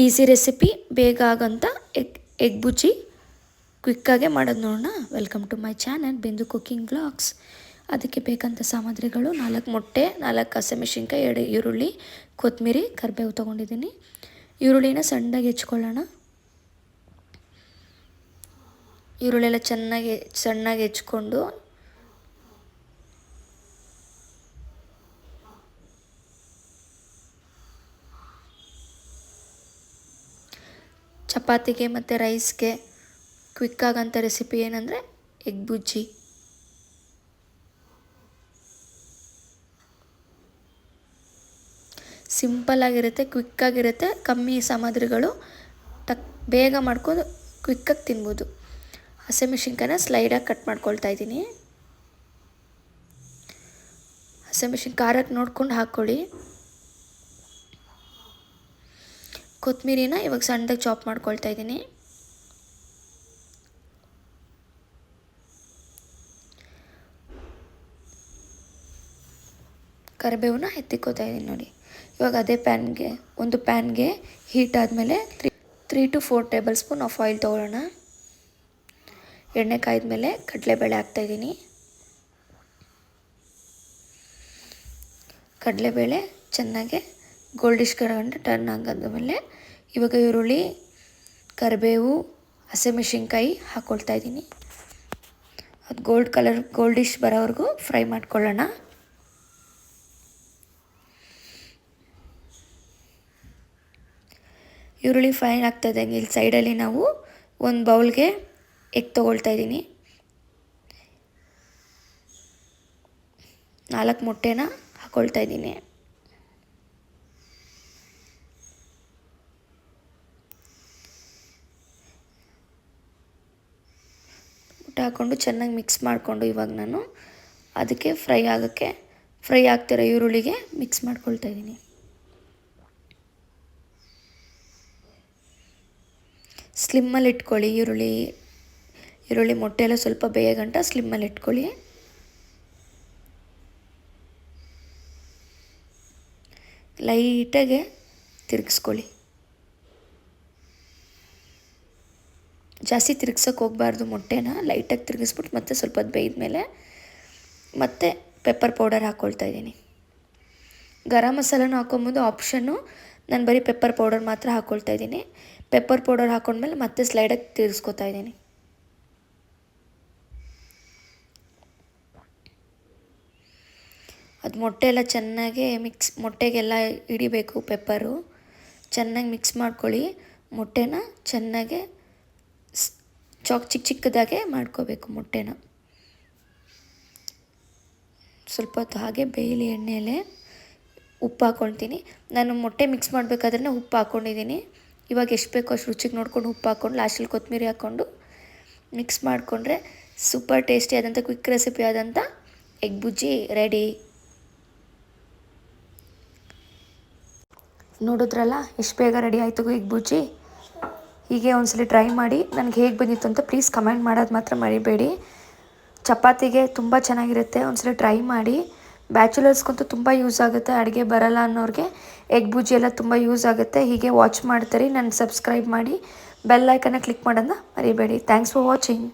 Easy recipe, ಬೇಗ ಆಗೋಂಥ egg ಬುಜ್ಜಿ ಕ್ವಿಕ್ಕಾಗೆ ಮಾಡೋದು ನೋಡೋಣ. ವೆಲ್ಕಮ್ ಟು ಮೈ ಚಾನಲ್ ಬಿಂದು ಕುಕಿಂಗ್ ವ್ಲಾಗ್ಸ್. ಅದಕ್ಕೆ ಬೇಕಂತ ಸಾಮಗ್ರಿಗಳು 4 ಮೊಟ್ಟೆ, 4 ಹಸಿಮೆಣಸಿನ್ಕಾಯಿ, 2 ಈರುಳ್ಳಿ, ಕೊತ್ತಂಬರಿ, ಕರಿಬೇವು ತೊಗೊಂಡಿದ್ದೀನಿ. ಈರುಳ್ಳಿನ ಸಣ್ಣದಾಗಿ ಹೆಚ್ಕೊಳ್ಳೋಣ. ಈರುಳ್ಳೆಲ್ಲ ಸಣ್ಣಗೆ ಹೆಚ್ಕೊಂಡು ಚಪಾತಿಗೆ ಮತ್ತು ರೈಸ್ಗೆ ಕ್ವಿಕ್ಕಾಗಂಥ ರೆಸಿಪಿ ಏನಂದರೆ ಎಗ್ ಬುಜ್ಜಿ. ಸಿಂಪಲ್ಲಾಗಿರುತ್ತೆ, ಕ್ವಿಕ್ಕಾಗಿರುತ್ತೆ, ಕಮ್ಮಿ ಸಾಮಗ್ರಿಗಳು, ಬೇಗ ಮಾಡ್ಕೊಂಡು ಕ್ವಿಕ್ಕಾಗಿ ತಿನ್ಬೋದು. ಹಸಿಮೆಣಸಿನ್ಕಾಯಿನ ಸ್ಲೈಡಾಗಿ ಕಟ್ ಮಾಡ್ಕೊಳ್ತಾ ಇದ್ದೀನಿ. ಹಸಿಮೆಣಸಿನ್ಕಾಯಿ ಖಾರಕ್ಕೆ ನೋಡ್ಕೊಂಡು ಹಾಕ್ಕೊಳ್ಳಿ. ಕೊತ್ತಂಬರಿನ ಇವಾಗ ಸಣ್ಣದಾಗಿ ಚಾಪ್ ಮಾಡ್ಕೊಳ್ತಾ ಇದ್ದೀನಿ. ಕರಿಬೇವನ್ನ ಎತ್ತಿಕೋತಾ ಇದ್ದೀನಿ ನೋಡಿ. ಇವಾಗ ಅದೇ ಒಂದು ಪ್ಯಾನ್ಗೆ ಹೀಟ್ ಆದಮೇಲೆ 3 to 4 table spoon of oil ತೊಗೊಳ್ಳೋಣ. ಎಣ್ಣೆ ಕಾಯ್ದಮೇಲೆ ಕಡಲೆಬೇಳೆ ಹಾಕ್ತಾಯಿದ್ದೀನಿ. ಕಡಲೆಬೇಳೆ ಚೆನ್ನಾಗಿ ಗೋಲ್ಡಿಶ್ ಕಲರ್ ಟರ್ನ್ ಆಗಾದ್ಮೇಲೆ ಇವಾಗ ಈರುಳ್ಳಿ, ಕರಿಬೇವು, ಹಸಿಮೆಣಸಿನ್ಕಾಯಿ ಹಾಕ್ಕೊಳ್ತಾ ಇದ್ದೀನಿ. ಅದು ಗೋಲ್ಡಿಶ್ ಬರೋವರೆಗೂ ಫ್ರೈ ಮಾಡ್ಕೊಳ್ಳೋಣ. ಈರುಳ್ಳಿ ಫ್ರೈ ಆಗ್ತಾಯಿದೆ. ಇಲ್ಲಿ ಸೈಡಲ್ಲಿ ನಾವು ಒಂದು ಬೌಲ್ಗೆ ಎಗ್ ತೊಗೊಳ್ತಾ ಇದ್ದೀನಿ. 4 ಮೊಟ್ಟೆನ ಹಾಕ್ಕೊಳ್ತಾ ಇದ್ದೀನಿ. ಮೊಟ್ಟೆ ಹಾಕ್ಕೊಂಡು ಚೆನ್ನಾಗಿ ಮಿಕ್ಸ್ ಮಾಡಿಕೊಂಡು ಇವಾಗ ನಾನು ಅದಕ್ಕೆ ಫ್ರೈ ಆಗ್ತಿರೋ ಈರುಳ್ಳಿಗೆ ಮಿಕ್ಸ್ ಮಾಡ್ಕೊಳ್ತಾ ಇದ್ದೀನಿ. ಸ್ಲಿಮ್ಮಲ್ಲಿ ಇಟ್ಕೊಳ್ಳಿ. ಈರುಳ್ಳಿ ಮೊಟ್ಟೆ ಎಲ್ಲ ಸ್ವಲ್ಪ ಬೇಯಗಂಟ ಸ್ಲಿಮ್ಮಲ್ಲಿ ಇಟ್ಕೊಳ್ಳಿ. ಲೈಟಾಗೆ ತಿರುಗಿಸ್ಕೊಳ್ಳಿ. ಜಾಸ್ತಿ ತಿರುಗ್ಸೋಕೆ ಹೋಗಬಾರ್ದು. ಮೊಟ್ಟೆನ ಲೈಟಾಗಿ ತಿರುಗಿಸ್ಬಿಟ್ಟು ಮತ್ತೆ ಸ್ವಲ್ಪ ಹೊತ್ತು ಬೇಯ್ದಮೇಲೆ ಮತ್ತೆ ಪೆಪ್ಪರ್ ಪೌಡರ್ ಹಾಕ್ಕೊಳ್ತಾ ಇದ್ದೀನಿ. ಗರಂ ಮಸಾಲನೂ ಹಾಕ್ಕೊಬೋದು, ಆಪ್ಷನ್ನು. ನಾನು ಬರೀ ಪೆಪ್ಪರ್ ಪೌಡರ್ ಮಾತ್ರ ಹಾಕ್ಕೊಳ್ತಾ ಇದ್ದೀನಿ. ಪೆಪ್ಪರ್ ಪೌಡರ್ ಹಾಕ್ಕೊಂಡ್ಮೇಲೆ ಮತ್ತೆ ಸ್ಲೈಡಾಗಿ ತಿರುಗಿಸ್ಕೊತಾ ಇದ್ದೀನಿ. ಅದು ಮೊಟ್ಟೆ ಎಲ್ಲ ಚೆನ್ನಾಗಿ ಮೊಟ್ಟೆಗೆಲ್ಲ ಹಿಡಿಬೇಕು ಪೆಪ್ಪರು. ಚೆನ್ನಾಗಿ ಮಿಕ್ಸ್ ಮಾಡ್ಕೊಳ್ಳಿ. ಮೊಟ್ಟೆನ ಚೆನ್ನಾಗೆ ಚಿಕ್ಕದಾಗೆ ಮಾಡ್ಕೋಬೇಕು. ಮೊಟ್ಟೆನ ಸ್ವಲ್ಪ ಹೊತ್ತು ಹಾಗೆ ಬೇಯಲಿ ಎಣ್ಣೆಯಲ್ಲೇ. ಉಪ್ಪು ಹಾಕ್ಕೊಳ್ತೀನಿ. ನಾನು ಮೊಟ್ಟೆ ಮಿಕ್ಸ್ ಮಾಡಬೇಕಾದ್ರೆ ಉಪ್ಪು ಹಾಕ್ಕೊಂಡಿದ್ದೀನಿ. ಇವಾಗ ಎಷ್ಟು ಬೇಕೋ ಅಷ್ಟು ರುಚಿಗೆ ನೋಡ್ಕೊಂಡು ಉಪ್ಪು ಹಾಕ್ಕೊಂಡು ಲಾಸ್ಟಲ್ಲಿ ಕೊತ್ತಂಬರಿ ಹಾಕ್ಕೊಂಡು ಮಿಕ್ಸ್ ಮಾಡಿಕೊಂಡ್ರೆ ಸೂಪರ್ ಟೇಸ್ಟಿ ಆದಂಥ ಕ್ವಿಕ್ ರೆಸಿಪಿ ಆದಂಥ ಎಗ್ ಬುಜ್ಜಿ ರೆಡಿ. ನೋಡಿದ್ರಲ್ಲ ಎಷ್ಟು ಬೇಗ ರೆಡಿ ಆಯಿತು ಎಗ್ ಬುಜ್ಜಿ. ಹೀಗೆ ಒಂದ್ಸಲ ಟ್ರೈ ಮಾಡಿ ನನಗೆ ಹೇಗೆ ಬಂದಿತ್ತು ಅಂತ ಪ್ಲೀಸ್ ಕಮೆಂಟ್ ಮಾಡೋದು ಮಾತ್ರ ಮರಿಬೇಡಿ. ಚಪಾತಿಗೆ ತುಂಬ ಚೆನ್ನಾಗಿರುತ್ತೆ. ಒಂದ್ಸಲ ಟ್ರೈ ಮಾಡಿ. ಬ್ಯಾಚುಲರ್ಸ್ಗಂತೂ ತುಂಬ ಯೂಸ್ ಆಗುತ್ತೆ. ಅಡುಗೆ ಬರಲ್ಲ ಅನ್ನೋರಿಗೆ ಎಗ್ ಬುಜ್ಜಿ ಎಲ್ಲ ತುಂಬ ಯೂಸ್ ಆಗುತ್ತೆ. ಹೀಗೆ ವಾಚ್ ಮಾಡ್ತೀರಿ. ನನ್ನ ಸಬ್ಸ್ಕ್ರೈಬ್ ಮಾಡಿ, ಬೆಲ್ ಐಕನ್ನ ಕ್ಲಿಕ್ ಮಾಡೋದನ್ನ ಮರಿಬೇಡಿ. Thanks for watching.